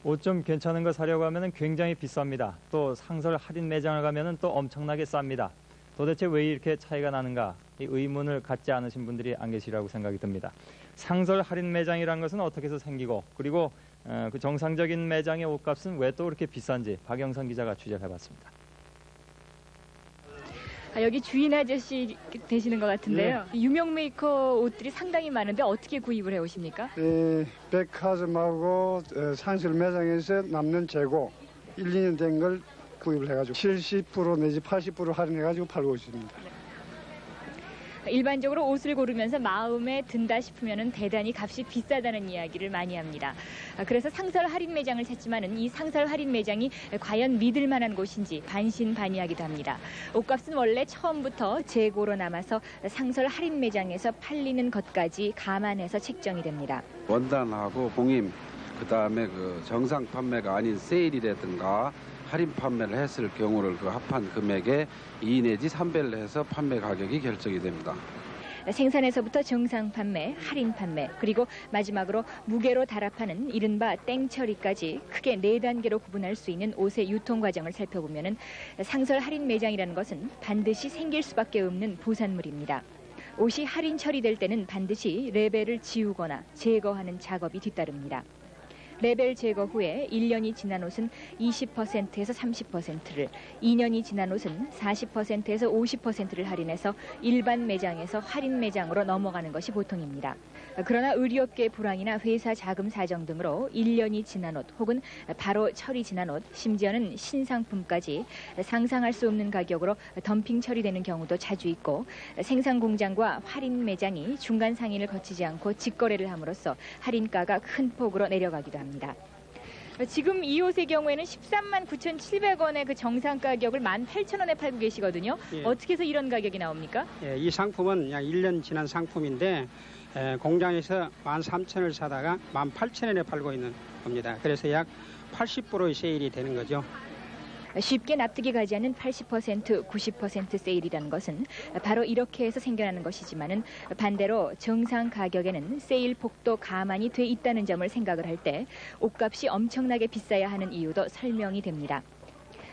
옷 좀 괜찮은 거 사려고 하면 굉장히 비쌉니다. 또 상설 할인 매장을 가면 또 엄청나게 쌉니다. 도대체 왜 이렇게 차이가 나는가? 이 의문을 갖지 않으신 분들이 안 계시라고 생각이 듭니다. 상설 할인 매장이라는 것은 어떻게 해서 생기고 그리고 그 정상적인 매장의 옷값은 왜 또 그렇게 비싼지 박영선 기자가 취재를 해봤습니다. 여기 주인 아저씨 되시는 것 같은데요. 유명 메이커 옷들이 상당히 많은데 어떻게 구입을 해오십니까? 백화점하고 상설 매장에서 남는 재고 1, 2년 된 걸 구입을 해가지고 70% 내지 80% 할인해가지고 팔고 있습니다. 일반적으로 옷을 고르면서 마음에 든다 싶으면 대단히 값이 비싸다는 이야기를 많이 합니다. 그래서 상설 할인 매장을 찾지만은 이 상설 할인 매장이 과연 믿을 만한 곳인지 반신반의하기도 합니다. 옷값은 원래 처음부터 재고로 남아서 상설 할인 매장에서 팔리는 것까지 감안해서 책정이 됩니다. 원단하고 공임, 그다음에 그 정상 판매가 아닌 세일이라든가 할인 판매를 했을 경우를 그 합한 금액에 2 내지 3배를 해서 판매 가격이 결정이 됩니다. 생산에서부터 정상 판매, 할인 판매, 그리고 마지막으로 무게로 달합하는 이른바 땡처리까지 크게 4단계로 구분할 수 있는 옷의 유통 과정을 살펴보면 상설 할인 매장이라는 것은 반드시 생길 수밖에 없는 부산물입니다. 옷이 할인 처리될 때는 반드시 레벨을 지우거나 제거하는 작업이 뒤따릅니다. 레벨 제거 후에 1년이 지난 옷은 20%에서 30%를, 2년이 지난 옷은 40%에서 50%를 할인해서 일반 매장에서 할인 매장으로 넘어가는 것이 보통입니다. 그러나 의류업계 불황이나 회사 자금 사정 등으로 1년이 지난 옷 혹은 바로 처리 지난 옷, 심지어는 신상품까지 상상할 수 없는 가격으로 덤핑 처리되는 경우도 자주 있고 생산 공장과 할인 매장이 중간 상인을 거치지 않고 직거래를 함으로써 할인가가 큰 폭으로 내려가기도 합니다. 지금 이 옷의 경우에는 13만 9,700원의 그 정상 가격을 18,000원에 팔고 계시거든요. 예. 어떻게 해서 이런 가격이 나옵니까? 예, 이 상품은 약 1년 지난 상품인데 공장에서 13,000원을 사다가 18,000원에 팔고 있는 겁니다. 그래서 약 80%의 세일이 되는 거죠. 쉽게 납득이 가지 않는 80%, 90% 세일이라는 것은 바로 이렇게 해서 생겨나는 것이지만은 반대로 정상 가격에는 세일 폭도 가만히 돼 있다는 점을 생각을 할 때 옷값이 엄청나게 비싸야 하는 이유도 설명이 됩니다.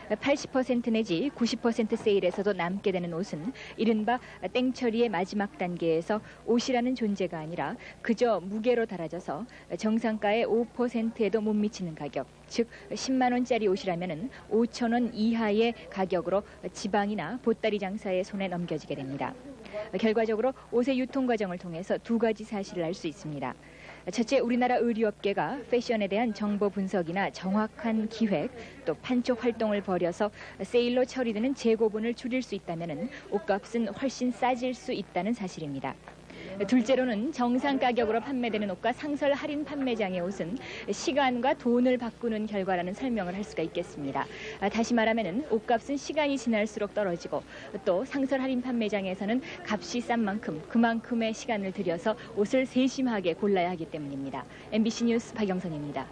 80% 내지 90% 세일에서도 남게 되는 옷은 이른바 땡처리의 마지막 단계에서 옷이라는 존재가 아니라 그저 무게로 달아져서 정상가의 5%에도 못 미치는 가격, 즉 10만 원짜리 옷이라면 5,000원 이하의 가격으로 지방이나 보따리 장사의 손에 넘겨지게 됩니다. 결과적으로 옷의 유통 과정을 통해서 두 가지 사실을 알 수 있습니다. 첫째, 우리나라 의류업계가 패션에 대한 정보 분석이나 정확한 기획, 또 판촉 활동을 벌여서 세일로 처리되는 재고분을 줄일 수 있다면 옷값은 훨씬 싸질 수 있다는 사실입니다. 둘째로는 정상 가격으로 판매되는 옷과 상설 할인 판매장의 옷은 시간과 돈을 바꾸는 결과라는 설명을 할 수가 있겠습니다. 다시 말하면 옷값은 시간이 지날수록 떨어지고 또 상설 할인 판매장에서는 값이 싼 만큼 그만큼의 시간을 들여서 옷을 세심하게 골라야 하기 때문입니다. MBC 뉴스 박영선입니다.